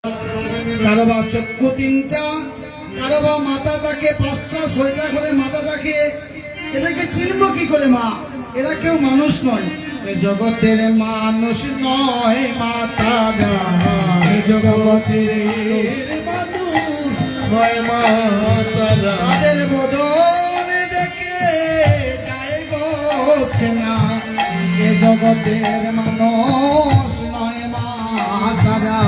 কারো বা চক্ষু তিনটা, কারো বা মাথা থাকে পাঁচটা ছয়টা করে মাথা থাকে। এদেরকে চিনবো কি করে মা? এরা কেউ মানুষ নয়, এ জগতের মানুষ নয় মাতারা, এ জগতের মানুষ নয় মাতারা। তাদের বদন দেখে যায় গোছে না, এ জগতের মানুষ নয় মাতারা।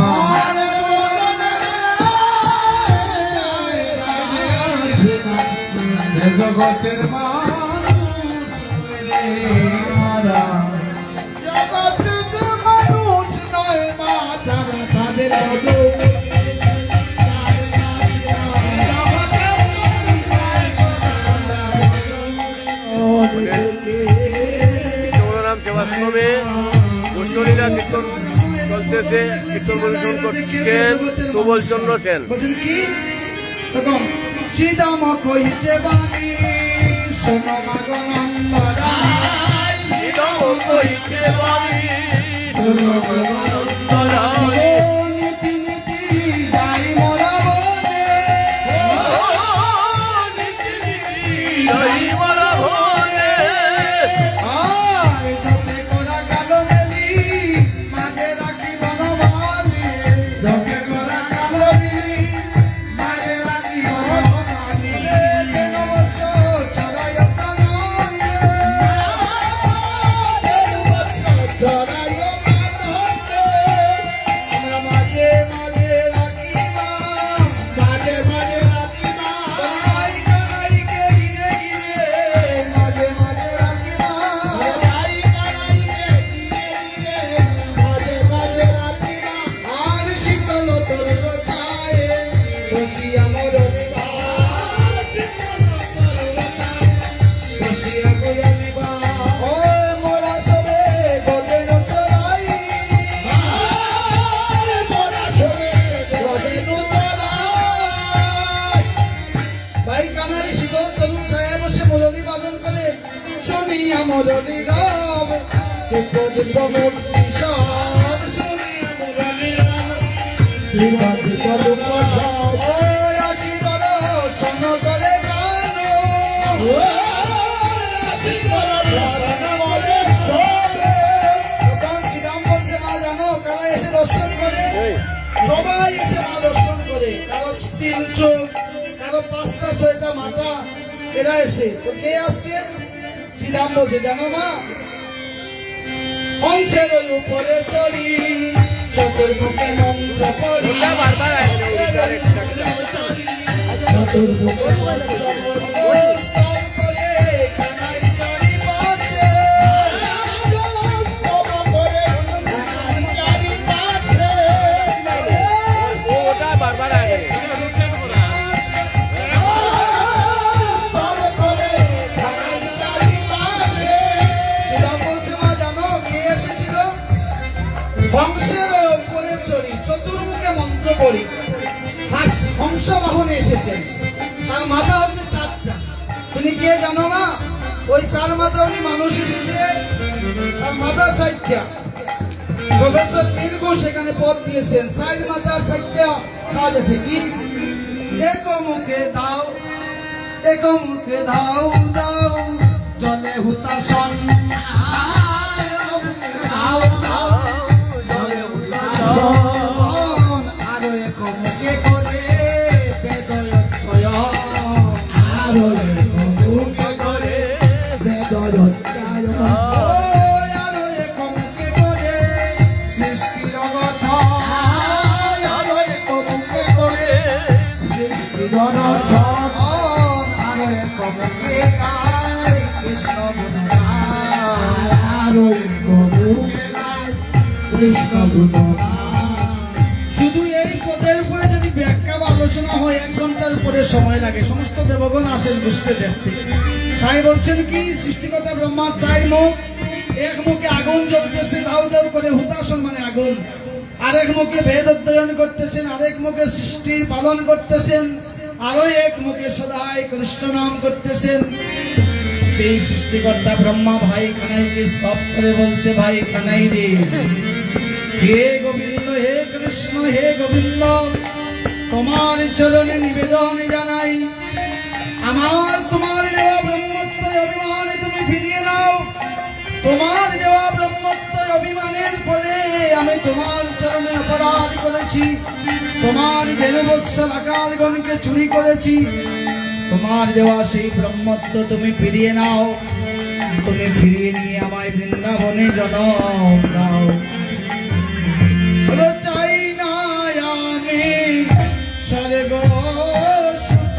জগতের জগতের মানুষ নয় মাতারা, তাদের নাম সেবাশ্রমে গোষ্ঠীরা কীর্তন চলতেছে, কীর্তন পরিবেশন করছেন সুবল চন্দ্র সেন। বলছেন কি তখন শ্রীদাম কইছে বাণী শোনো মাগো নন্দরায়, শ্রীদাম কইছে বাণী শোনো মাগো নন্দরায়, নীতি নীতি যাই মোরা বনে, নীতি নীতি যাই মোরা বনে, আর যতে করা কালো মেলি মাঝে রাখি বনমালী, যতে করা কালো মেলি মাঝে রাখি বনমালী, যেন বৎস ছড়ায় প্রাণে, ছড়ায় প্রাণে, আমরা মাঝে মাঝে রাখি মা, মাঝে মাঝে রাখি মা, কানাই কানাইকে ঘিরে ঘিরে মাঝে মাঝে রাখি মা, কানাই কানাইকে ঘিরে ঘিরে মাঝে মাঝে রাখি মা। আর শীতল তোর ছায়ে বসিয়া মরণিবা, শীতল তোর ছায়ে বসিয়া মরণিবা, ও মোরা সবে গলেন চড়াই, মোরা সবে গলেন চড়াই। ভাই কানাই শীতল তরুণ ছায়া বসে মুরলী বাদন করে, শুনিয়া মুরলী রাম মূর্তি সব, শুনিয়া মুরলী রাম ওই আসি দর্শন করে প্রাণ, তখন শ্রীরাম বলছে মা জানো কারা এসে দর্শন করে? সবাই এসে মা দর্শন করে, কারো তিন চোখ, কারো পাঁচটা ছয়টা মাথা, এরা এসে। তো কে আসছেন? শ্রীরাম বলছে জানো মা, হংসের উপরে চড়ি চতুর্মুখে মন্ত্র পড়ি, বারবার স্তব করে কানাই চারিপাশে, স্তব করে কানাই চারিপাশে, ওটা বারবার আগে স্তব করে কানাই চারিপাশে। শ্রীরাম বলছে মা জানো কে এসেছিল? হংসের উপরে চড়ি চতুর্মুখে মন্ত্র পড়ি, হংস বাহনে এসেছেন, তার মাথা হচ্ছে চারটা। তিনি কে জানো না? ওই চার মাথা উনি মানুষ এসেছে, তার মাথা চারটা। প্রফেসর মির্গু সেখানে পদ দিয়েছেন, চার মাথার চারটা কাজ আছে কি? এক মুখে দাও, এক মুখে দাও দাও জলে হুতাসন, আরো এক মুখে করে বেদয়ত্রয়, আরো এক মুখে করে বেদয়ত্রয়, ওই আরো এক মুখে করে সৃষ্টির গঠন, আরো এক মুখে করে সৃষ্টির গঠন, আরো এক মুখে গায় কৃষ্ণ গুণগান, আরো এক মুখে গায় কৃষ্ণ গুণগান। শুধু এই পদের উপরে যদি ব্যাখ্যা বা আলোচনা হয় 1 ঘন্টার উপরে সময় লাগে, সমস্ত দেবগণ আসেন বুঝতে দেখতে। তাই বলছেন কি সৃষ্টিকর্তা ব্রহ্মার 4 মুখ, এক মুখে আগুন জ্বলতেছে দাউ দাউ করে, হুতাসন মানে আগুন, আরেক মুখে বেদ অধ্যয়ন করতেছেন, আরেক মুখে সৃষ্টি পালন করতেছেন, আরো এক মুখে সদাই কৃষ্ণ নাম করতেছেন। সেই সৃষ্টিকর্তা ব্রহ্মা ভাই কানাইকে স্তব করে বলছে, ভাই কানাই রে, হে গোবিন্দ হে কৃষ্ণ হে গোবিন্দ তোমার চরণে নিবেদন জানাই আমার তোমার দেওয়া ব্রহ্মত্ব অভিমান তুমি ফিরিয়ে নাও তোমার দেওয়া ব্রহ্মত্ব অভিমানের ফলে আমি তোমার চরণে অপরাধ করেছি তোমার দেববৎসল আকারগণকে চুরি করেছি তোমার দেওয়া সেই ব্রহ্মত্ব তুমি ফিরিয়ে নাও তুমি ফিরিয়ে নিয়ে আমায় বৃন্দাবনে জনম দাও বলো চাই না আমি স্বর্গ সুখ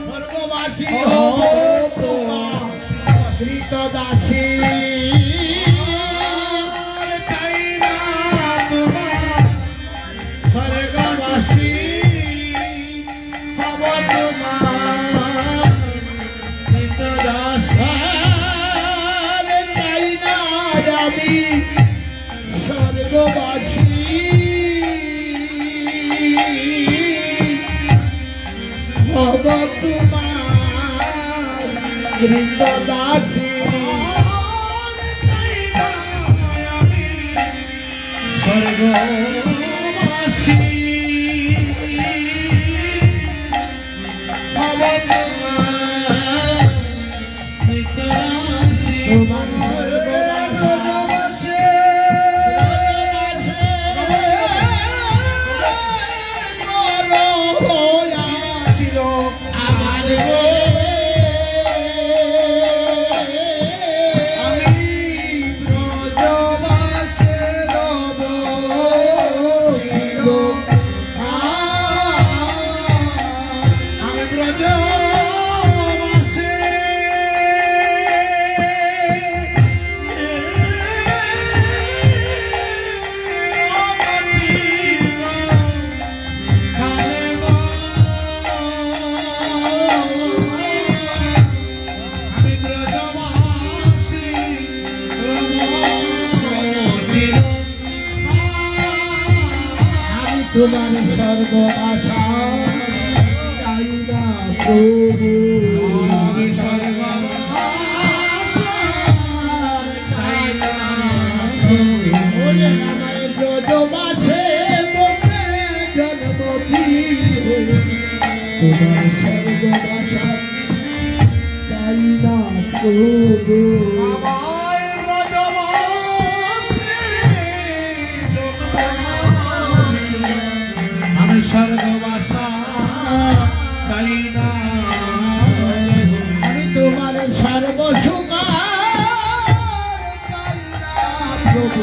স্বর্গবাসী হব তোমার শ্রীত দাসী চাই না তোমার স্বর্গবাসী হব তোমার শ্রীত দাস চাই না আমি স্বর্গবাসী হব তোমার বৃন্দদাসী স্বর্গবাসী হব তোমার বৃন্দদাসী তোমার ব্রজবাসে চির আমি ব্রজবাসে রব চির আমি ব্রজবাসী আমি ব্রজবাসী আমি তোমার সর্বনাশা চাই না প্রভু আমি সর্বনাশা চাই না প্রভু বলে আমায় ব্রজবাসে বসে জন্ম দিও তোমার সর্বনাশা চাই না প্রভু আমায় ব্রজবাসে আমি স্বর্গবাসা চাই না আমি তোমার সর্বসুখা চাই না প্রভু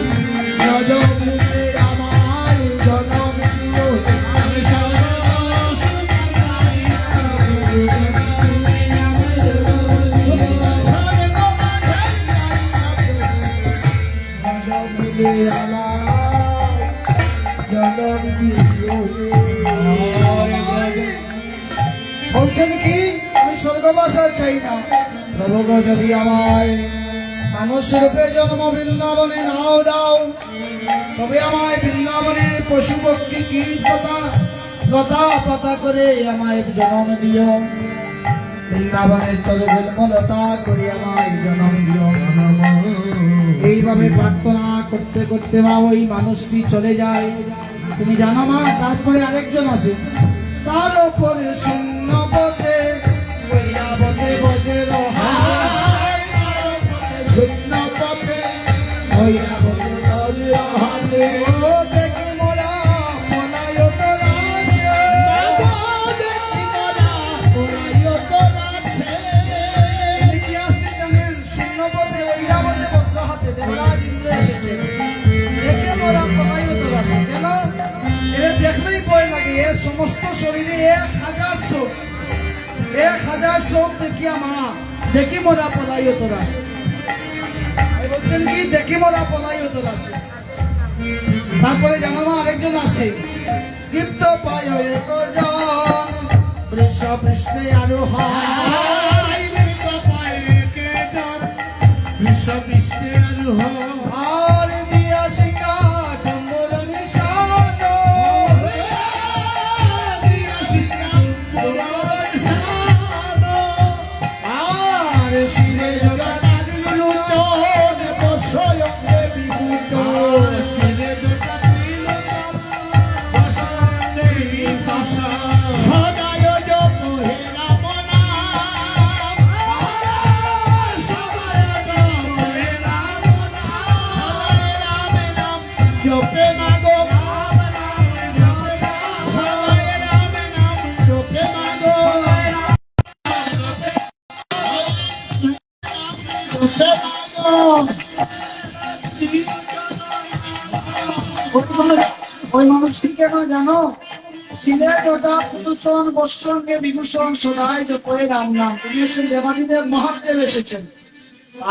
রজমুখে আমার জনম দিও আমি সর্বসুখা চাই না প্রভু রজমুখে আমার জনম দিও স্বর্গবাসা চাই না প্রভু রজমুখে আমার জনম দিও বলছেন কি আমি স্বর্গবাসা চাই না প্রভু গো, যদি আমায় মানুষ রূপে জন্ম বৃন্দাবনে নাও দাও তবে আমায় বৃন্দাবনের পশু পক্ষী কীট পাতা লতা পাতা করে আমায় জন্ম দিও বৃন্দাবনের তরুগুলমলতা করে আমায় জন্ম দিও এইভাবে প্রার্থনা করতে করতে মা ওই মানুষটি চলে যায় তুমি জানো মা তারপরে আরেকজন আছে তার উপরে শূন্য পথে বৈরাবতে বজে রহায় শূন্য পথে ভৈরবতে বজ্রহাতে ও দেখি মোরা পলায়ত রাশে দেখি মোরা পলায়ত রাশে। ইনি কি আসছে জানেন শূন্য পথে বৈরাবতে বজ্র হাতে দেবরাজ ইন্দ্র এসেছে দেখে মোরা পলায়ত রাশে কেন এর দেখলেই ভয় লাগে এর সমস্ত শরীরে 1000 শোক 1000 শোক দেখিয়া মা দেখি মোরা পলায়ত রাশে বলছেন কি দেখি মোরা পলায়ত রাশে তারপরে জানো মা আরেকজন আসে কৃপ্ত পায় তো জন বৃষ পৃষ্ঠে আরোহণ মৃত পায়ে কে জন বিশ্বপৃষ্ঠে আরোহ আর দিয়া শিকা ডম্বর নিশান আর শিরে জগা না জানো? ছিলেন ওটা পুতুচন বৎসঙ্গে বিভূষণ সদাই জপয়ে রাম নাম। তিনি হচ্ছেন দেবাদিদেব মহাদেব এসেছেন।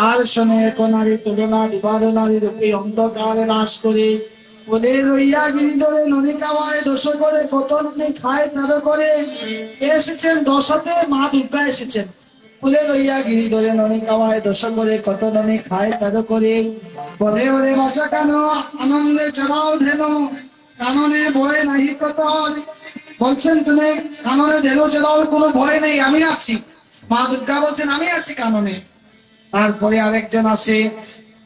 আর শোনে এক নারী তুলনা দিবার নারী রূপে অন্ধকারে নাশ করে বলে লইয়া গিরি ধরে নদী কাওয়ায় দোষ করে কত নদী খায় তার করে এসেছেন দশাতে মা দুর্গা এসেছেন। বলে লইয়া গিরি ধরে নদী কাওয়ায় দোষ করে কত নদী খায় তার করে বলে ওরে বাঁচা কেন আনন্দে চড়াও ধেন কাননে ভয় নাহি কত। বলছেন তুমি কাননে ধেনু চড়াও কোনো ভয় নেই, আমি আছি। মা দুর্গা বলছেন আমি আছি কাননে। তারপরে আরেকজন আসে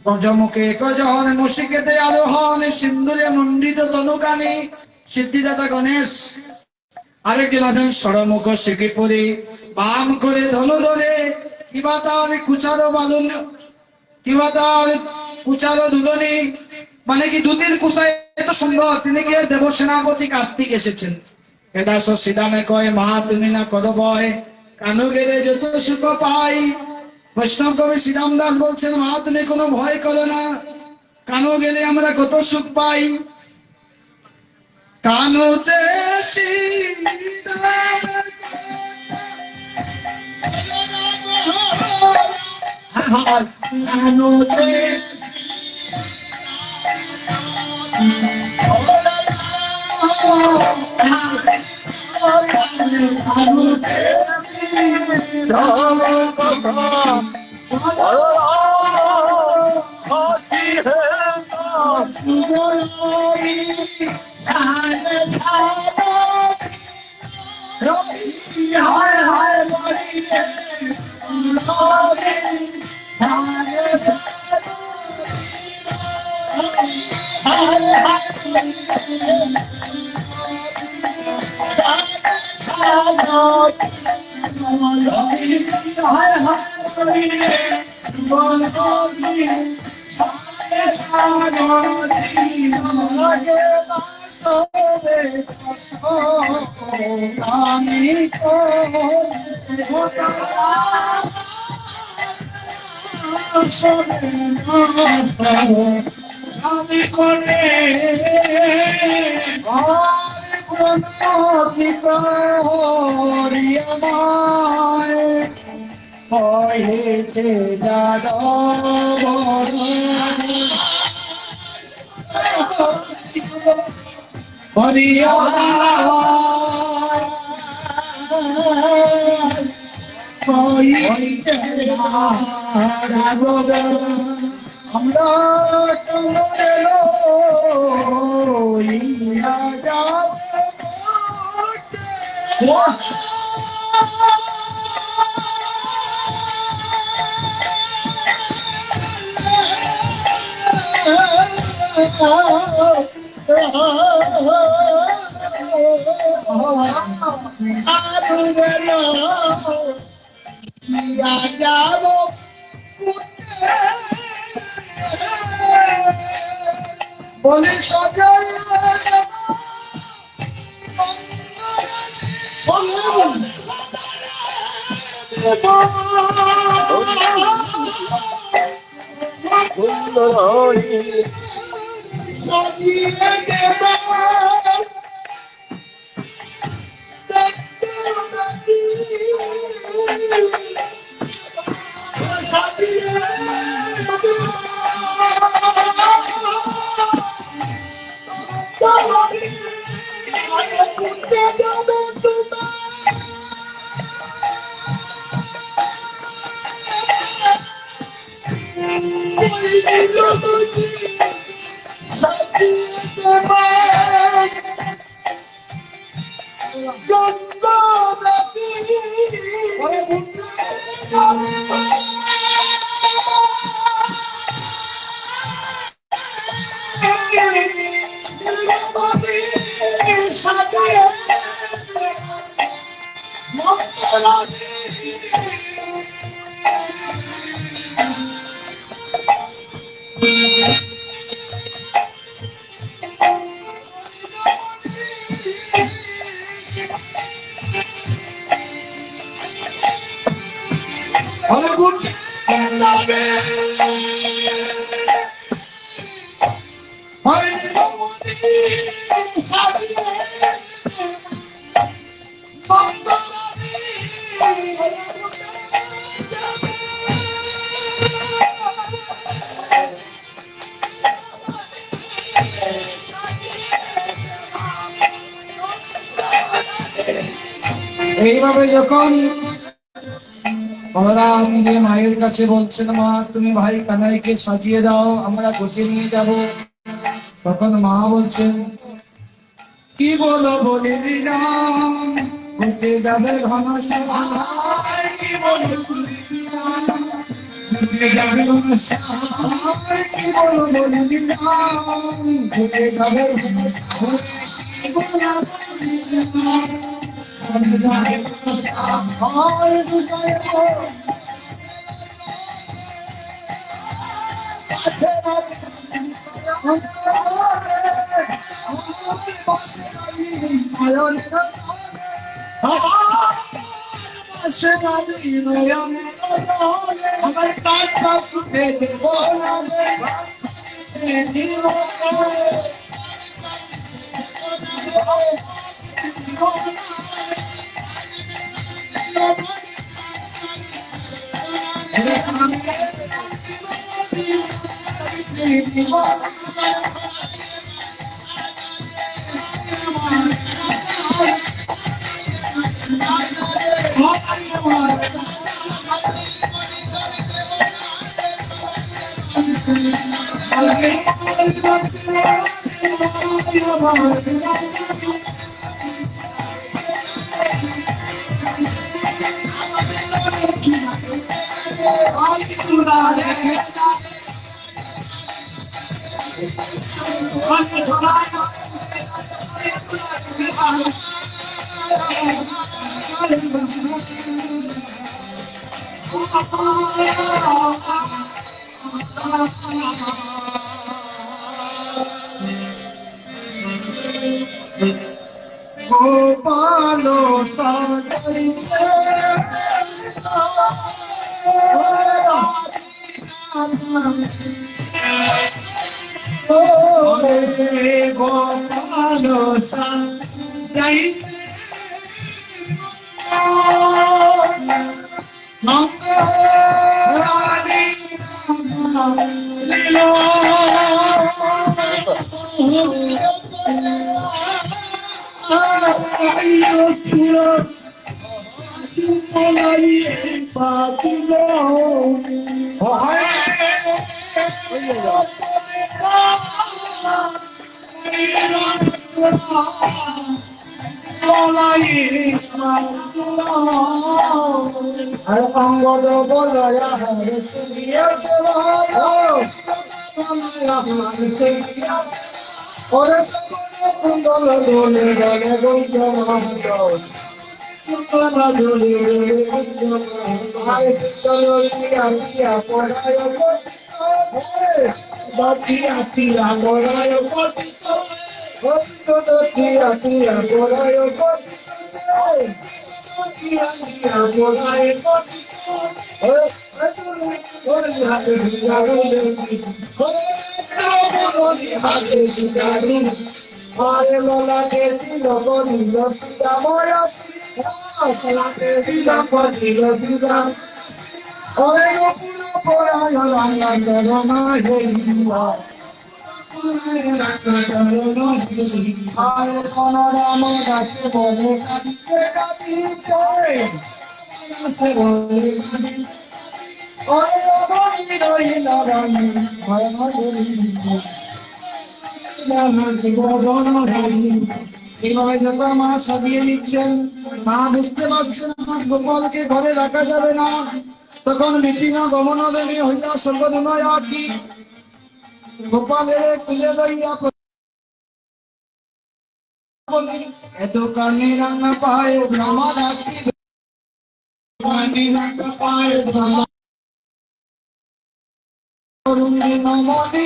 গজমুখে গজহন মুশিকেতে আরোহণ সিন্দুরে মণ্ডিত তনুকানি সিদ্ধিদাতা গণেশ। আরেকজন আছেন ষড়মুখ শিখিপুরি বাম করে ধনু ধরে কিবা তার কুচারো বাঁধন কিবা তার কুচারো দুলনি, মানে কি দুটির কুচায় এত সুন্দর। তিনি গিয়ে দেব সেনাপতি কার্তিক এসেছেন। কেদাস সীতামে কয় মা তুমি না করো ভয় কানু গেলে যত সুখ পাই। বৈষ্ণব কবি শ্রীরাম দাস বলছেন মা তুমি কোনো ভয় করো না, কানো গেলে আমরা কত সুখ পাই। কানোতে কানোতে হয়েছে যাদব হরিয়া আমরা বলে সজায় Hare এইভাবে যখন বলরাম গিয়ে মায়ের কাছে বলছেন, মা তুমি ভাই কানাইকে সাজিয়ে দাও, আমরা কোচে নিয়ে যাব। তখন মা বলছেন, কি বলো বলে দিলাম, কোচে যাবে ঘন সভায়, কি বলো বলে দিলাম, কোচে যাবে ঘন সভায়, কি বলো বলে দিলাম, কোচে যাবে ঘন সভায়, কি বলো বলে দিলাম, কোচে যাবে ঘন সভায়, কোথায় গো? আমার কাছে গোপাল সদরিতে গোপাল সদরিতে নন্দ রানী আর অঙ্গদ বলয়া হরে শুনিয়াছে ওরে সকল কুণ্ডল দোলে দলে গৌজ মহাজন কুণ্ডল দোলে দলে গৌজ মহাজন চিয়া চিয়া পড়ায় পতিত বাচিয়া চিয়া পড়ায় পতিত পতিত চিয়া চিয়া পড়ায় পতিত চিয়া চিয়া পড়ায় পতিত আরে লোলাকে দিল বলিল সীতাময় লোলাকে দিল বলিল দিলাম ওরে গোপুর পরায় রাঙা চরণ হেরিল আরে কোন রাম দাসে বলে কাঁদিতে কাঁদিতে দাসে বলে কাঁদিতে ওরে রমণী রহিল রানী ভয় এইভাবে যখন মা সাজিয়ে দিচ্ছেন, মা বুঝতে পারছেন আমার গোপালকে ঘরে রাখা যাবে না। তখন বিপিনা গমন দেবী হইয়া সর্বদয় আঁকি গোপালের কুলে লইয়া এত কানে রান্না পায় ব্রহ্মা রাখি কানে রান্না পায় ব্রহ্মা নমনি